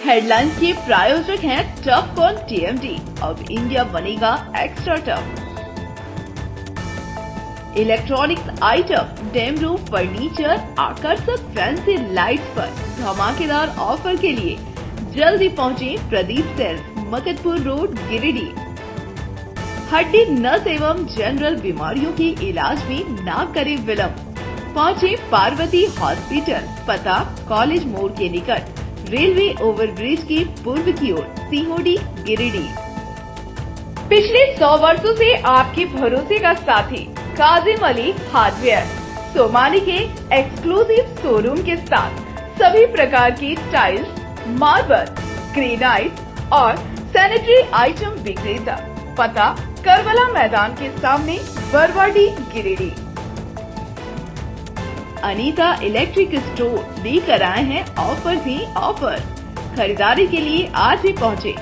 Headlines के प्रायोजक हैं टफकॉन टीएमटी। अब इंडिया बनेगा extra tough. Electronics item, dam roof furniture, आकर्षक फैंसी लाइट्स पर धमाकेदार ऑफर के लिए जल्दी पहुंचे प्रदीप सेल्स, मकतपुर रोड, गिरिडीह। हड्डी, नस एवं जनरल बीमारियों के इलाज में ना करे विलंब। पहुंचे पार्वती हॉस्पिटल, पता कॉलेज मोड़ के निकट, रेलवे ओवरब्रिज के पूर्व की ओर, सीहोडी, गिरिडीह। पिछले 100 वर्षों से आपके भरोसे का साथी काजिम अली हार्डवेयर, सोमानी के एक्सक्लूसिव शोरूम के साथ सभी प्रकार की टाइल्स, मार्बल, ग्रेनाइट और सैनिटरी आइटम विक्रेता। पता करबला मैदान के सामने, बरवाडी, गिरिडीह। अनीता इलेक्ट्रिक स्टोर लेकर आए हैं ऑफर ही ऑफर। खरीदारी के लिए आज ही पहुंचे,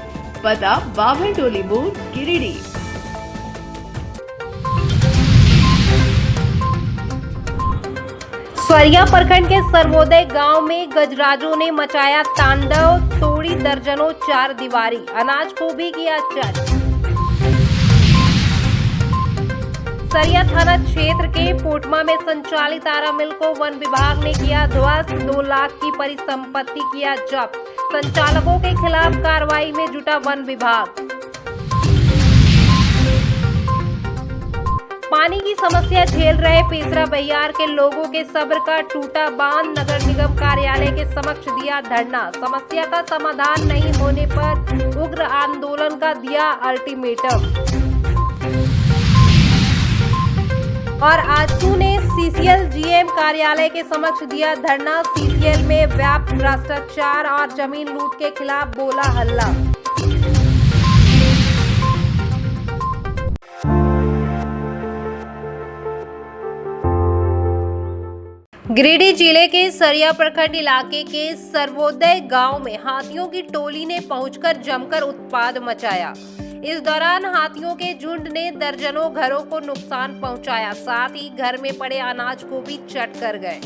पता बाभन टोली मोड़, गिरिडीह। सरिया प्रखंड के सर्वोदय गांव में गजराजों ने मचाया तांडव, तोड़ी दर्जनों चार दीवारी, अनाज को भी किया चट। सरिया थाना क्षेत्र के पोटमा में संचालित आरा मिल को वन विभाग ने किया ध्वस्त, 2 लाख की परिसंपत्ति किया जब्त। संचालकों के खिलाफ कार्रवाई में जुटा वन विभाग। पानी की समस्या झेल रहे पेसरा बहियार के लोगों के सब्र का टूटा बांध, नगर निगम कार्यालय के समक्ष दिया धरना। समस्या का समाधान नहीं होने पर उग्र आंदोलन का दिया अल्टीमेटम। और आजसू ने सीसीएल जीएम कार्यालय के समक्ष दिया धरना। सीसीएल में व्याप्त भ्रष्टाचार और जमीन लूट के खिलाफ बोला हल्ला। गिरिडीह जिले के सरिया प्रखंड इलाके के सर्वोदय गांव में हाथियों की टोली ने पहुंचकर जमकर उत्पात मचाया। इस दौरान हाथियों के झुंड ने दर्जनों घरों को नुकसान पहुंचाया, साथ ही घर में पड़े अनाज को भी चट कर गए।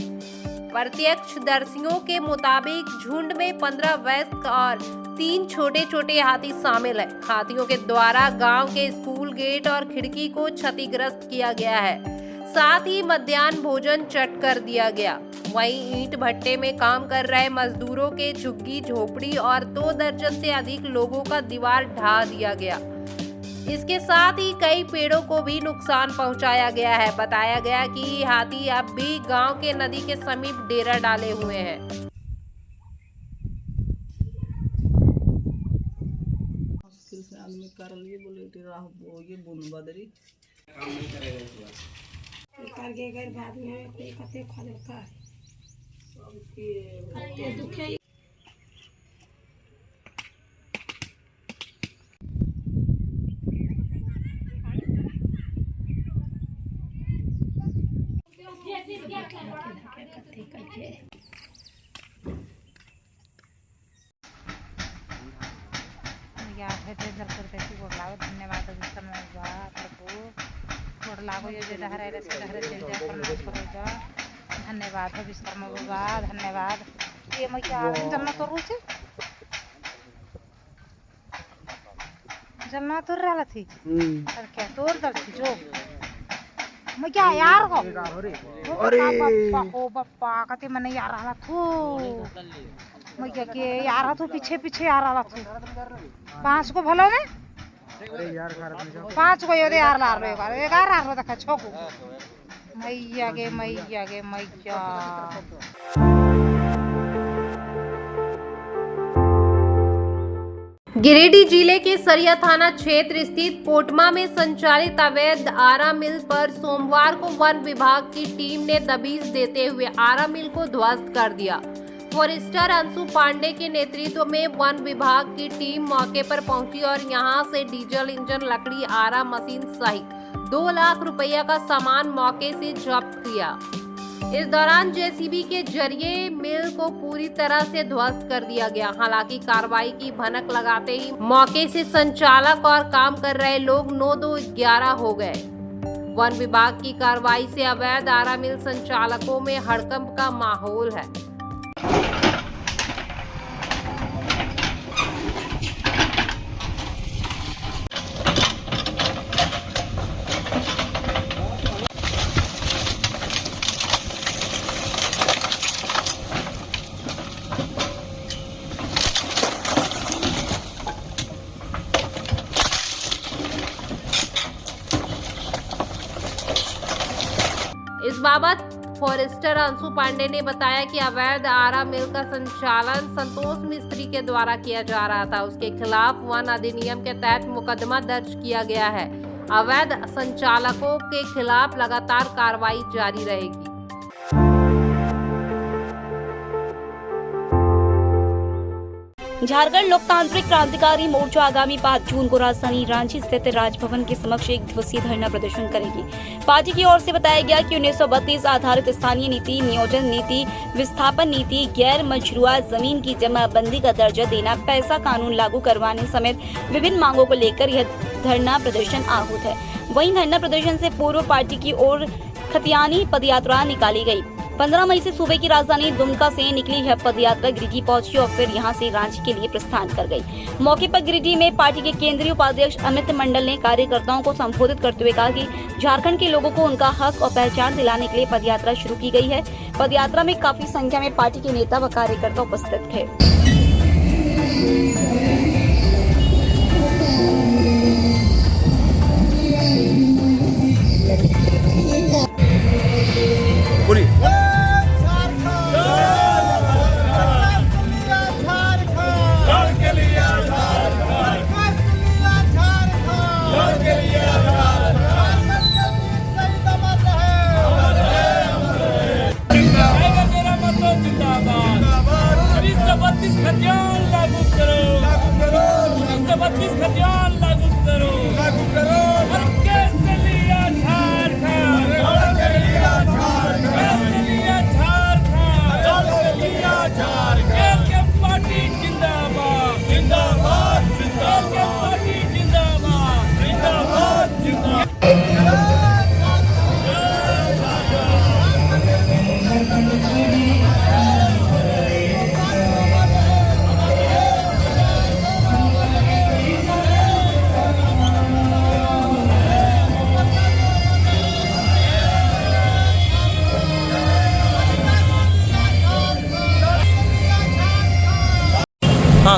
प्रत्यक्षदर्शियों के मुताबिक झुंड में 15 वयस्क और 3 छोटे छोटे हाथी शामिल हैं। हाथियों के द्वारा गांव के स्कूल गेट और खिड़की को क्षतिग्रस्त किया गया है, साथ ही मध्याह्न भोजन चट कर दिया गया। वहीं ईंट भट्टे में काम कर रहे मजदूरों के झुग्गी झोपड़ी और 2 दर्जन से अधिक लोगों का दीवार ढा दिया गया। इसके साथ ही कई पेड़ों को भी नुकसान पहुंचाया गया है। बताया गया कि हाथी अब भी गांव के नदी के समीप डेरा डाले हुए हैं। आदमी कर लिए बोले ये बुनबदरी करके गए बाद में कोई कते खले का कते दुखे धन्यवाद लागो ये जे डहरे रे से डहरे चल जाए प्रणाम करो जा। धन्यवाद हो विश्वकर्मा बाबा, धन्यवाद। ये मैं क्या जन्नत तो रुचे जन्नत तो रहला थी और क्या तोड़ दल थी जो मैं क्या यार को अरे बापा ओ बापा कते मने यार रहला थू मैं क्या के यार थू पीछे पीछे यार रहला थू 5 को भलो में 5 को योदे यार लार लो एक यार लो देखा छोकू मैया गे मैया गे मैया। गिरिडीह जिले के सरिया थाना क्षेत्र स्थित पोटमा में संचालित अवैध आरा मिल पर सोमवार को वन विभाग की टीम ने दबिश देते हुए आरा मिल को ध्वस्त कर दिया। फॉरेस्टर अंशु पांडे के नेतृत्व में वन विभाग की टीम मौके पर पहुंची और यहां से डीजल इंजन, लकड़ी, आरा मशीन सहित 2 लाख रुपया का सामान मौके से जब्त किया। इस दौरान जेसीबी के जरिए मिल को पूरी तरह से ध्वस्त कर दिया गया। हालांकि कार्रवाई की भनक लगाते ही मौके से संचालक और काम कर रहे लोग 9-2-11 हो गए। वन विभाग की कार्रवाई से अवैध आरा मिल संचालकों में हड़कंप का माहौल है। बरिस्टर अंशु पांडे ने बताया कि अवैध आरा मिल का संचालन संतोष मिस्त्री के द्वारा किया जा रहा था। उसके खिलाफ वन अधिनियम के तहत मुकदमा दर्ज किया गया है। अवैध संचालकों के खिलाफ लगातार कार्रवाई जारी रहेगी। झारखंड लोकतांत्रिक क्रांतिकारी मोर्चा आगामी 5 जून को राजधानी रांची स्थित राजभवन के समक्ष एक दिवसीय धरना प्रदर्शन करेगी। पार्टी की ओर से बताया गया कि 1932 आधारित स्थानीय नीति, नियोजन नीति, विस्थापन नीति, गैर मजरूआ जमीन की जमाबंदी का दर्जा देना, पैसा कानून लागू करवाने समेत विभिन्न मांगों को लेकर यह धरना प्रदर्शन आहूत है। वहीं धरना प्रदर्शन से पूर्व पार्टी की ओर खतियानी पदयात्रा निकाली गई। 15 मई से सूबे की राजधानी दुमका से निकली यह पदयात्रा गिरिडीह पहुंची और फिर यहां से रांची के लिए प्रस्थान कर गई। मौके पर गिरिडीह में पार्टी के केंद्रीय उपाध्यक्ष अमित मंडल ने कार्यकर्ताओं को संबोधित करते हुए कहा कि झारखंड के लोगों को उनका हक और पहचान दिलाने के लिए पदयात्रा शुरू की गई है। पदयात्रा में काफी संख्या में पार्टी के नेता व कार्यकर्ता उपस्थित थे।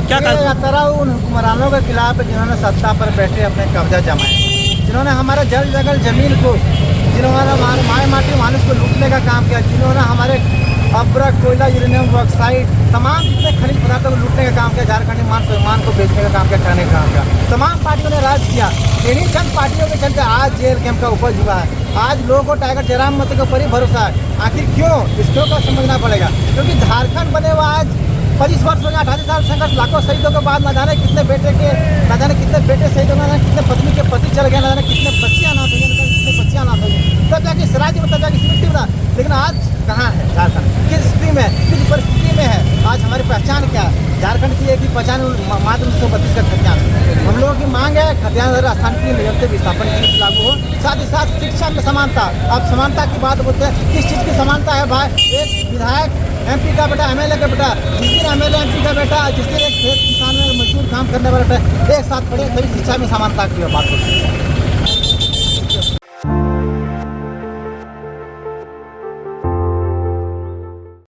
क्या यात्रा उन हुक्मरानों के खिलाफ जिन्होंने सत्ता पर बैठे अपने कब्जा जमाए, जिन्होंने हमारे जल जंगल जमीन को, जिन्होंने माए माटी मानुष को लूटने का काम किया, जिन्होंने हमारे अब्रक, कोयला, यूरेनियम, बॉक्साइट, तमाम जितने खनिज पदार्थों को लूटने का काम किया, झारखंडी मान सम्मान को बेचने का काम किया, खाने का काम किया, तमाम पार्टियों ने राज किया। इन्हीं चंद पार्टियों के चलते आज जेल कैंप का उपज हुआ है। आज लोगों को टाइगर जयराम मत के ऊपर ही भरोसा है। आखिर क्यों? इसको का समझना पड़ेगा, क्योंकि झारखंड बने हुआ आज 25 वर्ष हो गए, 28 साल संघर्ष, लाखों शहीदों के बाद न जाने कितने बेटे शहीद हो गए, कितने पत्नी के पति चल गए, न जाने कितने बच्चियां अनाथ हो गए, कितने बच्चियां अनाथ हो गई, तब जाके इस राज्य में, तब जाके इस मिट्टी में। लेकिन आज कहाँ है झारखंड? किस स्थिति में, किस परिस्थिति में है? आज हमारी पहचान क्या है? झारखंड की एक ही पहचान मात्र 1932 का खतियान। हम लोगों की मांग है खतियान स्थान की निरंतर विस्थापन की लागू हो, साथ ही साथ शिक्षा में समानता। अब समानता की बात बोलते हैं, किस चीज़ की समानता है भाई? एक विधायक MP का बेटा MLA का बेटा, जिस दिन MLA MP का बेटा, जिस दिन एक खेत किसान में मजदूर काम करने वाला बेटा एक साथ पढ़े, तभी शिक्षा में समानता की बात होती है।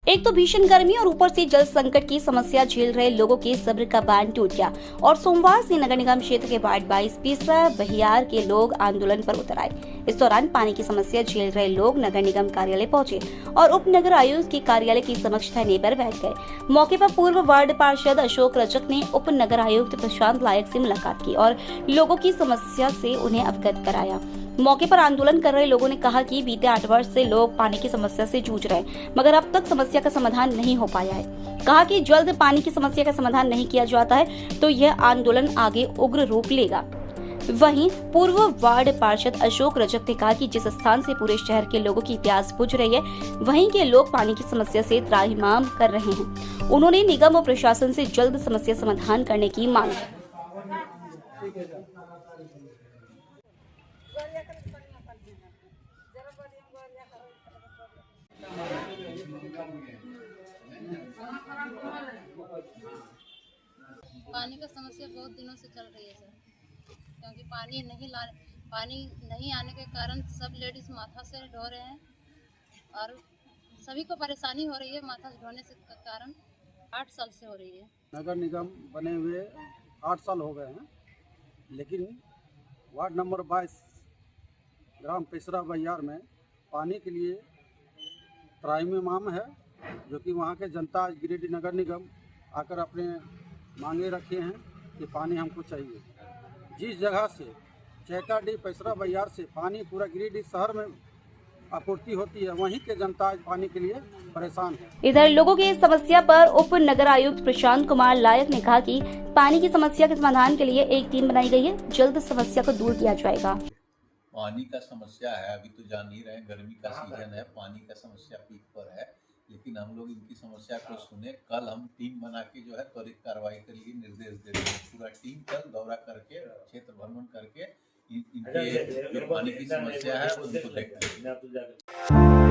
एक तो भीषण गर्मी और ऊपर से जल संकट की समस्या झेल रहे लोगों के सब्र का बांध टूट गया और सोमवार से नगर निगम क्षेत्र के वार्ड 22 पीसरा बहियार के लोग आंदोलन पर उतर आए। इस दौरान पानी की समस्या झेल रहे लोग नगर निगम कार्यालय पहुंचे और उप नगर आयुक्त के कार्यालय की समक्ष धरने पर बैठ गए। मौके पर पूर्व वार्ड पार्षद अशोक रजक ने उप नगर आयुक्त प्रशांत लायक से मुलाकात की और लोगों की समस्या से उन्हें अवगत कराया। मौके पर आंदोलन कर रहे लोगों ने कहा कि बीते 8 वर्ष से लोग पानी की समस्या से जूझ रहे हैं, मगर अब तक समस्या का समाधान नहीं हो पाया है। कहा कि जल्द पानी की समस्या का समाधान नहीं किया जाता है तो यह आंदोलन आगे उग्र रूप लेगा। वहीं पूर्व वार्ड पार्षद अशोक रजक ने कहा कि जिस स्थान से पूरे शहर के लोगों की प्यास बुझ रही है, वहीं के लोग पानी की समस्या से त्राहिमाम कर रहे हैं। उन्होंने निगम और प्रशासन से जल्द समस्या समाधान करने की मांग की। पानी का समस्या बहुत दिनों से चल रही है सर, क्योंकि पानी नहीं आने के कारण सब लेडीज माथा से ढो रहे हैं और सभी को परेशानी हो रही है माथा ढोने से कारण। 8 साल से हो रही है। नगर निगम बने हुए 8 साल हो गए हैं, लेकिन वार्ड नंबर 22 ग्राम पेसरा बहियार में पानी के लिए तराई इमाम है, जो कि वहाँ के जनता गिरिडीह नगर निगम आकर अपने मांगे रखे हैं कि पानी हमको चाहिए। जिस जगह से चैकाडीह पैसरा बहियार से पानी पूरा गिरिडीह शहर में आपूर्ति होती है, वहीं के जनता आज पानी के लिए परेशान है। इधर लोगों की इस समस्या पर उप नगर आयुक्त प्रशांत कुमार लायक ने कहा कि पानी की समस्या के समाधान के लिए एक टीम बनाई गई है, जल्द समस्या को दूर किया जाएगा। पानी का समस्या है, अभी तो जान ही रहे हैं, गर्मी का सीजन है, पानी का समस्या पीक पर है, लेकिन हम लोग इनकी समस्या को सुने। कल हम टीम बना के जो है त्वरित कार्रवाई के लिए निर्देश दे रहे हैं। पूरा टीम कल दौरा करके क्षेत्र भ्रमण करके इनके जो पानी की समस्या है उनको देखते हैं।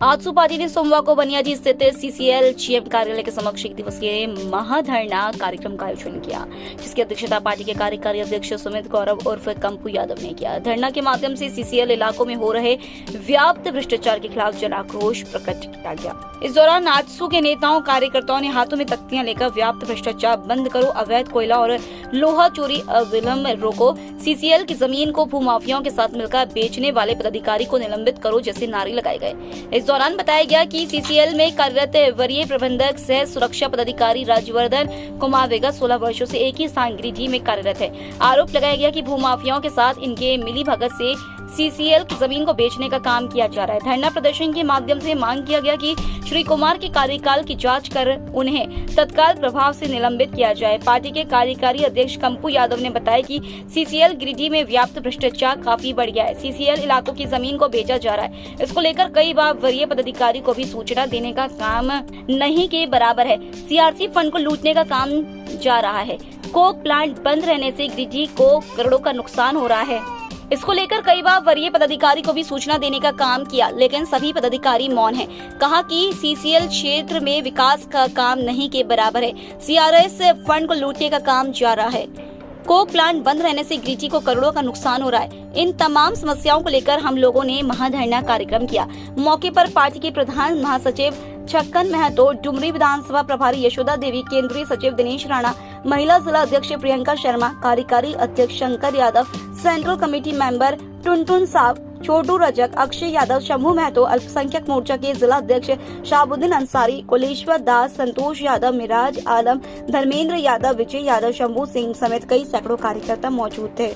आजसू पार्टी ने सोमवार को बनियाजी स्थित सीसीएल जीएम कार्यालय के समक्ष एक दिवसीय महाधरना कार्यक्रम का आयोजन किया, जिसकी अध्यक्षता पार्टी के कार्यकारी अध्यक्ष सुमित गौरव उर्फ कंपू यादव ने किया। धरना के माध्यम से सीसीएल इलाकों में हो रहे व्याप्त भ्रष्टाचार के खिलाफ जन आक्रोश प्रकट किया गया। इस दौरान आजसू के नेताओं कार्यकर्ताओं ने हाथों में तख्तियां लेकर व्याप्त भ्रष्टाचार बंद करो, अवैध कोयला और लोहा चोरी अविलंब रोको, सीसीएल की जमीन को भूमाफियाओं के साथ मिलकर बेचने वाले पदाधिकारी को निलंबित करो जैसे नारे लगाए गए। इस दौरान बताया गया कि सीसीएल में कार्यरत वरीय प्रबंधक सह सुरक्षा पदाधिकारी राजवर्धन कुमार वेगा 16 वर्षों से एक ही स्थान गिरिडीह में कार्यरत है। आरोप लगाया गया कि भूमाफियाओं के साथ इनके मिली भगत से सीसीएल की जमीन को बेचने का काम किया जा रहा है। धरना प्रदर्शन के माध्यम से मांग किया गया कि श्री कुमार के कार्यकाल की जांच कर उन्हें तत्काल प्रभाव से निलंबित किया जाए। पार्टी के कार्यकारी अध्यक्ष कंपू यादव ने बताया कि सीसीएल गिरिडीह में व्याप्त भ्रष्टाचार काफी बढ़ गया है। सीसीएल इलाकों की जमीन को बेचा जा रहा है। इसको लेकर कई बार वरीय पदाधिकारी को भी सूचना देने का काम नहीं के बराबर है। सीआरसी फंड को लूटने का काम जा रहा है। कोक प्लांट बंद रहने से गिरिडीह को करोड़ों का नुकसान हो रहा है। इसको लेकर कई बार वरीय पदाधिकारी को भी सूचना देने का काम किया, लेकिन सभी पदाधिकारी मौन हैं। कहा कि सीसीएल क्षेत्र में विकास का काम नहीं के बराबर है। सीआरएस फंड को लूटने का काम जा रहा है। कोक प्लांट बंद रहने से गिरिडीह को करोड़ों का नुकसान हो रहा है। इन तमाम समस्याओं को लेकर हम लोगों ने महाधरना कार्यक्रम किया। मौके पर पार्टी के प्रधान महासचिव छक्कन महतो, डुमरी विधानसभा प्रभारी यशोदा देवी, केंद्रीय सचिव दिनेश राणा, महिला जिला अध्यक्ष प्रियंका शर्मा, कार्यकारी अध्यक्ष Shankar Yadav, central committee member Tuntun साहब, छोटू रजक, अक्षय यादव, शंभू महतो, अल्पसंख्यक मोर्चा के जिला अध्यक्ष शाहबुद्दीन अंसारी, कुलेश्वर दास, संतोष यादव, मिराज आलम, धर्मेंद्र यादव, विजय यादव, शंभू सिंह समेत कई सैकड़ों कार्यकर्ता मौजूद थे।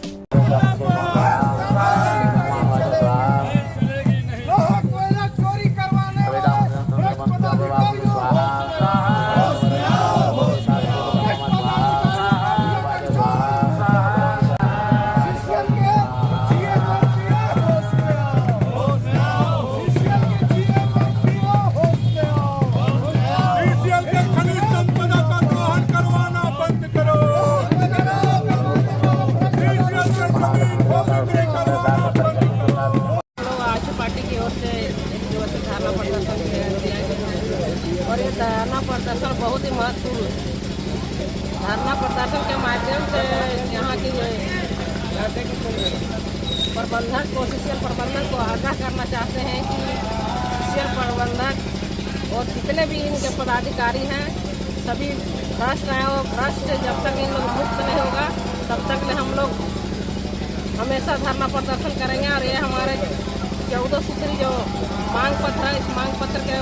और ये धरना प्रदर्शन बहुत ही महत्वपूर्ण धरना प्रदर्शन के माध्यम से यहाँ की प्रबंधक को सीसीएल प्रबंधक को आगाह करना चाहते हैं कि सीसीएल प्रबंधक और जितने भी इनके पदाधिकारी हैं सभी भ्रष्ट हैं। और भ्रष्ट जब तक इन लोग मुक्त नहीं होगा तब तक हम लोग हमेशा धरना प्रदर्शन करेंगे। और ये हमारे 14 सूत्री जो मांग पत्र है, इस मांग पत्र के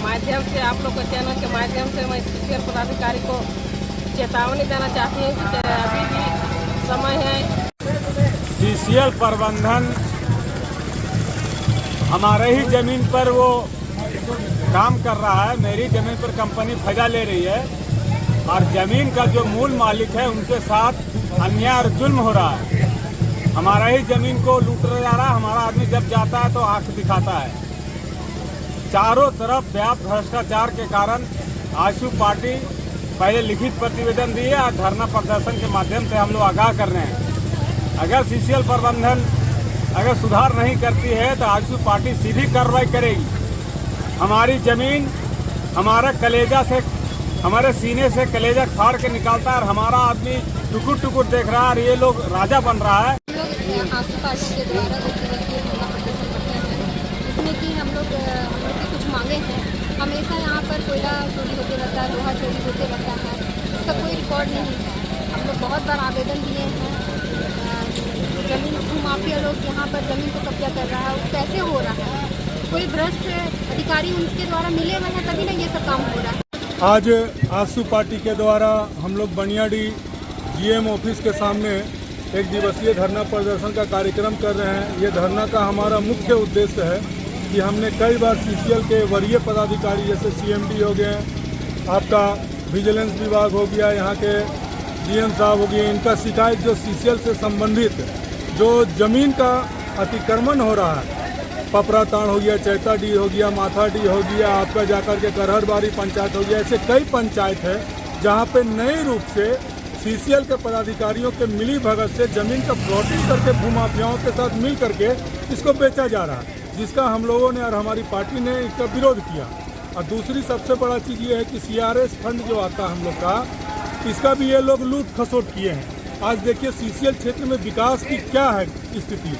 माध्यम से आप लोग के चैनल के माध्यम से मैं सीसीएल पदाधिकारी को चेतावनी देना चाहती हूँ कि अभी भी समय है। सीसीएल प्रबंधन हमारे ही जमीन पर वो काम कर रहा है। मेरी जमीन पर कंपनी फजा ले रही है और जमीन का जो मूल मालिक है उनके साथ अन्याय और जुल्म हो रहा है। हमारा ही जमीन को लूटा जा रहा है। हमारा आदमी जब जाता है तो आंख दिखाता है। चारों तरफ व्याप्त भ्रष्टाचार के कारण आजसू पार्टी पहले लिखित प्रतिवेदन दी है और धरना प्रदर्शन के माध्यम से हम लोग आगाह कर रहे हैं। अगर सीसीएल प्रबंधन अगर सुधार नहीं करती है तो आजसू पार्टी सीधी कार्रवाई करेगी। हमारी जमीन हमारा कलेजा से हमारे सीने से कलेजा फाड़ के निकालता है और हमारा आदमी टुकुर टुकुर देख रहा है और ये लोग राजा बन रहा है। आजसू पार्टी के द्वारा धरना प्रदर्शन करते हैं, जिसमें कि हम लोग की कुछ मांगे हैं। हमेशा यहाँ पर कोयला चोरी होते रहता है, लोहा चोरी होते रहता है, इसका कोई रिकॉर्ड नहीं है। हम लोग बहुत बार आवेदन दिए हैं जमीन भूमाफिया लोग यहाँ पर जमीन को कब्जा कर रहा है, वो कैसे हो रहा है? कोई भ्रष्ट अधिकारी उनके द्वारा मिले हुए हैं तभी ना ये सब काम हो रहा है। आज आसू पार्टी के द्वारा हम लोग बनियाडी जीएम ऑफिस के सामने एक दिवसीय धरना प्रदर्शन का कार्यक्रम कर रहे हैं। ये धरना का हमारा मुख्य उद्देश्य है कि हमने कई बार सीसीएल के वरीय पदाधिकारी जैसे सीएमडी हो गए, आपका विजिलेंस विभाग हो गया, यहाँ के डीएम साहब हो गए, इनका शिकायत जो सीसीएल से संबंधित जो जमीन का अतिक्रमण हो रहा है, पपराताण हो गया, चैताडी हो गया, माथाडी हो गया, आपका जाकर के करहरबारी पंचायत हो गया, ऐसे कई पंचायत है जहाँ पे नए रूप से सीसीएल के पदाधिकारियों के मिली भगत से जमीन का प्लॉटिंग करके भूमाफियाओं के साथ मिल करके इसको बेचा जा रहा है, जिसका हम लोगों ने और हमारी पार्टी ने इसका विरोध किया। और दूसरी सबसे बड़ा चीज़ ये है कि सीआरएस फंड जो आता है हम लोग का, इसका भी ये लोग लूट खसोट किए हैं। आज देखिए सीसीएल क्षेत्र में विकास की क्या है स्थिति,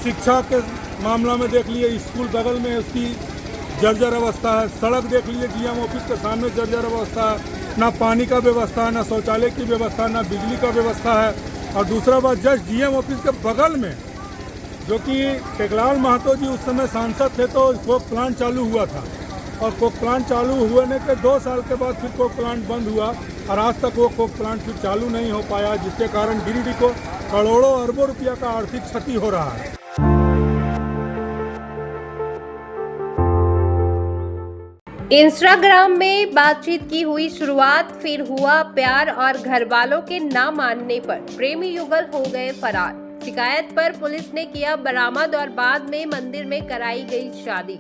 शिक्षा के मामला में देख लिए स्कूल बगल में उसकी जर्जर अवस्था है, सड़क देख लिए जीएम ऑफिस के सामने जर्जर अवस्था है, ना पानी का व्यवस्था है, ना शौचालय की व्यवस्था, ना बिजली का व्यवस्था है। और दूसरा बात, जस्ट जीएम ऑफिस के बगल में जो कि टेकलाल महतो जी उस समय सांसद थे तो कोक प्लांट चालू हुआ था, और कोक प्लांट चालू होने के 2 साल के बाद फिर कोक प्लांट बंद हुआ और आज तक वो कोक प्लांट फिर चालू नहीं हो पाया, जिसके कारण गिरिडीह को करोड़ों अरबों रुपया का आर्थिक क्षति हो रहा है। इंस्टाग्राम में बातचीत की हुई शुरुआत, फिर हुआ प्यार और घरवालों के ना मानने पर प्रेमी युगल हो गए फरार। शिकायत पर पुलिस ने किया बरामद और बाद में मंदिर में कराई गई शादी।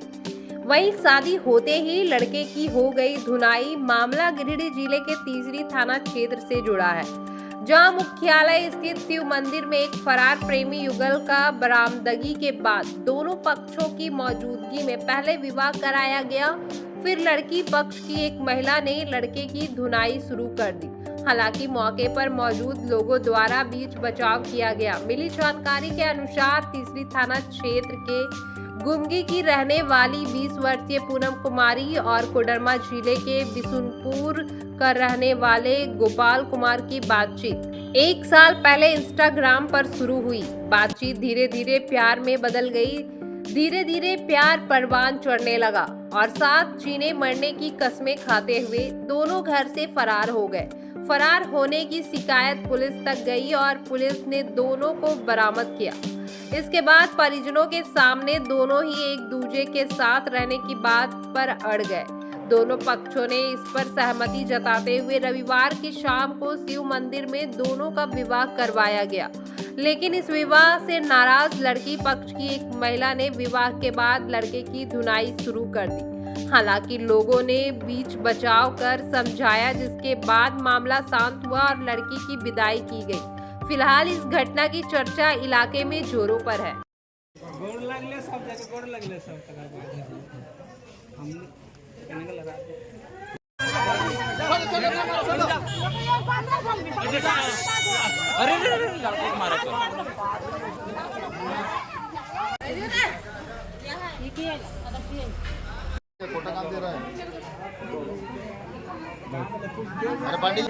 वहीं शादी होते ही लड़के की हो गई धुनाई। मामला गिरिडीह जिले के तीसरी थाना क्षेत्र से जुड़ा है, जहां मुख्यालय स्थित शिव मंदिर में एक फरार प्रेमी युगल का बरामदगी के बाद दोनों पक्षों की मौजूदगी में पहले विवाह कराया गया, फिर लड़की पक्ष की एक महिला ने लड़के की धुनाई शुरू कर दी। हालांकि मौके पर मौजूद लोगों द्वारा बीच बचाव किया गया। मिली जानकारी के अनुसार तीसरी थाना क्षेत्र के गुमगी की रहने वाली 20 वर्षीय पूनम कुमारी और कोडरमा जिले के बिशुनपुर का रहने वाले गोपाल कुमार की बातचीत 1 साल पहले इंस्टाग्राम पर शुरू हुई। बातचीत धीरे धीरे प्यार में बदल गई। धीरे धीरे प्यार परवान चढ़ने लगा और साथ जीने मरने की कस्में खाते हुए दोनों घर से फरार हो गए। फरार होने की शिकायत पुलिस तक गई और पुलिस ने दोनों को बरामद किया। इसके बाद परिजनों के सामने दोनों ही एक दूसरे के साथ रहने की बात पर अड़ गए। दोनों पक्षों ने इस पर सहमति जताते हुए रविवार की शाम को शिव मंदिर में दोनों का विवाह करवाया गया। लेकिन इस विवाह से नाराज लड़की पक्ष की एक महिला ने विवाह के बाद लड़के की धुनाई शुरू कर दी। हालांकि लोगों ने बीच बचाव कर समझाया, जिसके बाद मामला शांत हुआ और लड़की की विदाई की गई। फिलहाल इस घटना की चर्चा इलाके में जोरों पर है। खोटा काम दे रहा है। अरे पांडी है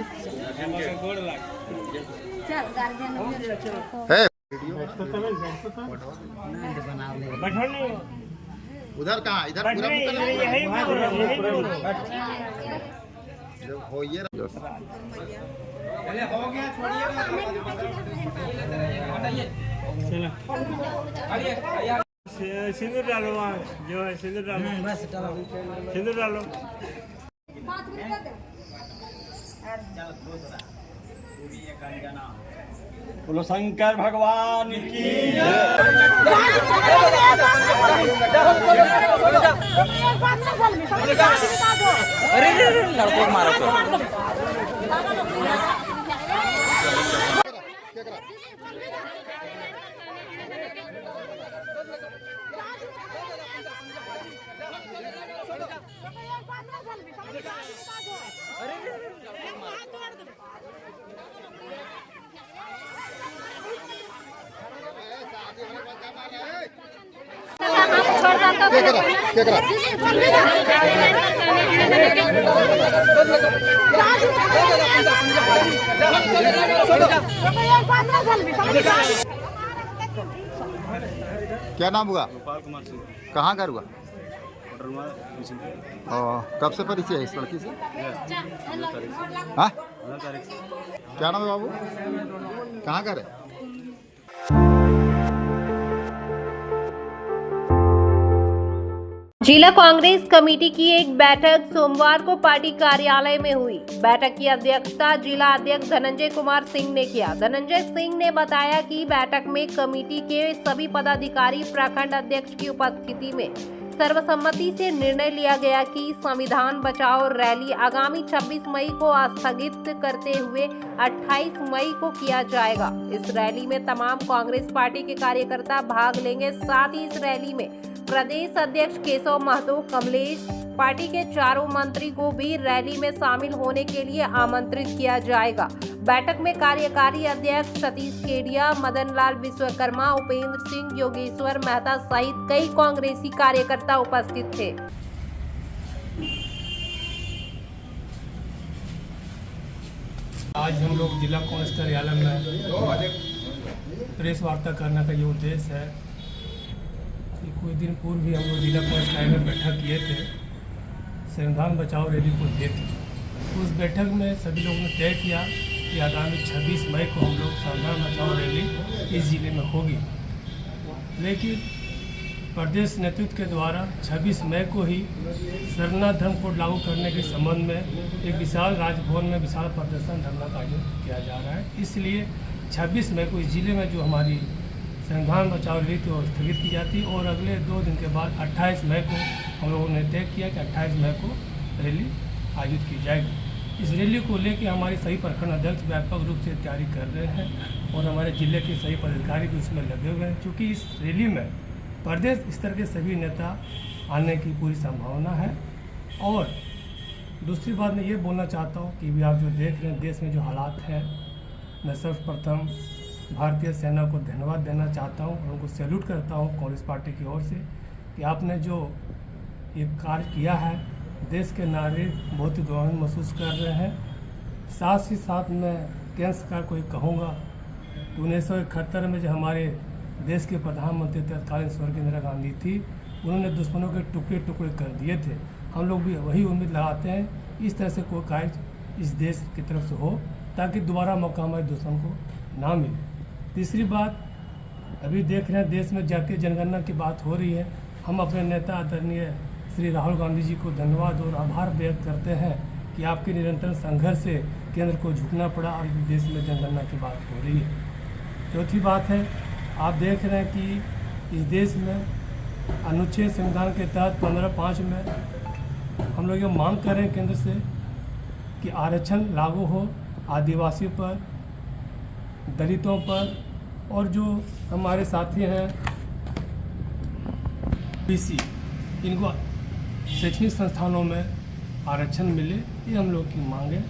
उधर कहाँ, इधर हो ये हो गया, छोड़िए। सिंदूर डालो, वहाँ जो है सिंदूर डालो, बस डालो, सिंदूर डालो। बोलो शंकर भगवान की। अरे लड़कों को मारा तो क्या करा क्या नाम हुआ? गोपाल कुमार सिंह। कहाँ घर हुआ? तारीख और कब से परिचय है इस लड़की से? से। हाँ, 15 तारीख से। क्या नाम है बाबू? कहाँ घर है? जिला कांग्रेस कमेटी की एक बैठक सोमवार को पार्टी कार्यालय में हुई। बैठक की अध्यक्षता जिला अध्यक्ष धनंजय कुमार सिंह ने किया। धनंजय सिंह ने बताया कि बैठक में कमेटी के सभी पदाधिकारी प्रखंड अध्यक्ष की उपस्थिति में सर्वसम्मति से निर्णय लिया गया कि संविधान बचाओ रैली आगामी 26 मई को स्थगित करते हुए 28 मई को किया जाएगा। इस रैली में तमाम कांग्रेस पार्टी के कार्यकर्ता भाग लेंगे। साथ ही इस रैली में प्रदेश अध्यक्ष केशव महतो, कमलेश, पार्टी के चारों मंत्री को भी रैली में शामिल होने के लिए आमंत्रित किया जाएगा। बैठक में कार्यकारी अध्यक्ष सतीश केडिया, मदन लाल विश्वकर्मा, उपेंद्र सिंह, योगेश्वर मेहता सहित कई कांग्रेसी कार्यकर्ता उपस्थित थे। आज हम लोग जिला कांग्रेस कार्यालय में प्रेस वार्ता करने का ये उद्देश्य है कि कुछ दिन पूर्व भी हम लोग जिला कांग्रेस कार्यालय में बैठक किए थे, संविधान बचाओ रैली को लेकर। उस बैठक में सभी लोगों ने तय किया कि आगामी 26 मई को हम लोग संविधान बचाओ रैली इस जिले में होगी। लेकिन प्रदेश नेतृत्व के द्वारा 26 मई को ही सरना धर्म कोड लागू करने के संबंध में एक विशाल राजभवन में विशाल प्रदर्शन धरना का आयोजन किया जा रहा है। इसलिए 26 मई को इस जिले में जो हमारी संविधान बचाओ रैली तो स्थगित की जाती और अगले 2 दिन के बाद 28 मई को हम लोगों ने तय किया कि 28 मई को रैली आयोजित की जाएगी। इस रैली को लेकर हमारे सभी प्रखंड अध्यक्ष व्यापक रूप से तैयारी कर रहे हैं और हमारे जिले के सभी पदाधिकारी भी उसमें लगे हुए हैं, क्योंकि इस रैली में प्रदेश स्तर के सभी नेता आने की पूरी संभावना है। और दूसरी बात मैं ये बोलना चाहता हूँ कि भी आप जो देख रहे हैं देश में जो हालात हैं, मैं सर्वप्रथम भारतीय सेना को धन्यवाद देना चाहता हूँ और उनको सैल्यूट करता हूँ कांग्रेस पार्टी की ओर से कि आपने जो ये कार्य किया है, देश के नागरिक बहुत ही गौरव महसूस कर रहे हैं। साथ ही साथ मैं केंद्र सरकार को एक कहूँगा कि 1971 में जो हमारे देश के प्रधानमंत्री तत्कालीन स्वर्गीय इंदिरा गांधी थी, उन्होंने दुश्मनों के टुकड़े टुकड़े कर दिए थे। हम लोग भी वही उम्मीद लगाते हैं इस तरह से कोई कार्य इस देश की तरफ से हो ताकि दोबारा मौका हमारे दुश्मन को ना मिले। तीसरी बात, अभी देख रहे हैं देश में जातीय जनगणना की बात हो रही है। हम अपने नेता आदरणीय श्री राहुल गांधी जी को धन्यवाद और आभार व्यक्त करते हैं कि आपके निरंतर संघर्ष से केंद्र को झुकना पड़ा और देश में जनगणना की बात हो रही है। चौथी बात है, आप देख रहे हैं कि इस देश में अनुच्छेद संविधान के तहत 15(5) में हम लोग ये मांग कर रहे हैं केंद्र से कि आरक्षण लागू हो आदिवासियों पर, दलितों पर और जो हमारे साथी हैं बीसी, इनको शैक्षणिक संस्थानों में आरक्षण मिले, ये हम लोग की मांग है।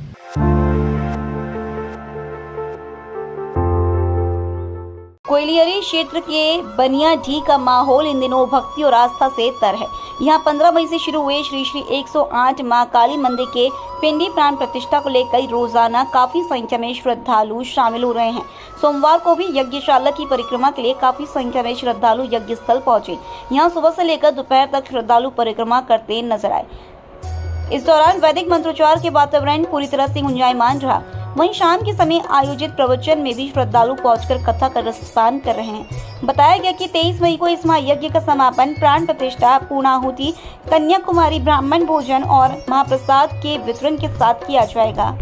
कोयलियरी क्षेत्र के बनियाढी का माहौल इन दिनों भक्ति और आस्था से तर है। यहाँ 15 मई से शुरू हुए श्री श्री 108 मां काली मंदिर के पिंडी प्राण प्रतिष्ठा को लेकर रोजाना काफी संख्या में श्रद्धालु शामिल हो रहे हैं। सोमवार को भी यज्ञशाला की परिक्रमा के लिए काफी संख्या में श्रद्धालु यज्ञ स्थल पहुंचे। यहाँ सुबह से लेकर दोपहर तक श्रद्धालु परिक्रमा करते नजर आए। इस दौरान वैदिक मंत्रोच्चार के वातावरण पूरी तरह से गुंजायमान रहा। वहीं शाम के समय आयोजित प्रवचन में भी श्रद्धालु पहुंचकर कथा का रसपान कर रहे हैं। बताया गया कि 23 मई को इस महायज्ञ का समापन प्राण प्रतिष्ठा, पूर्णाहुति, कन्याकुमारी ब्राह्मण भोजन और महाप्रसाद के वितरण के साथ किया जाएगा।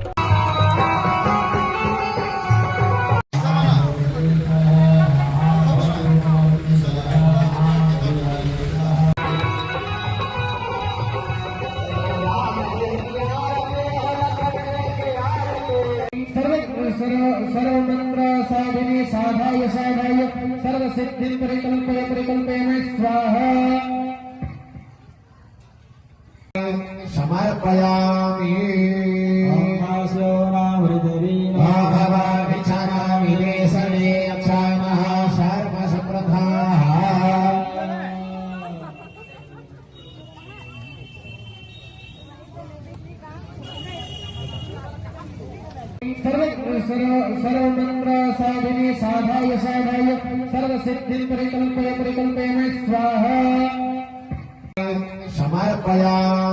सर्वमंत्र साधिने साधाय साधाय सर्वसिद्धि परिकल्पय परिकल्पयमे स्वाहा। समर्पयामि भागवाभिचारामि वेसने अक्षामः सर्वसप्रथाः। सर्वमंत्र साधिनी साधाय साधाय सर्वसिद्धिं परिकल्पय परिकल्पयामि स्वाहा समर्पयामि।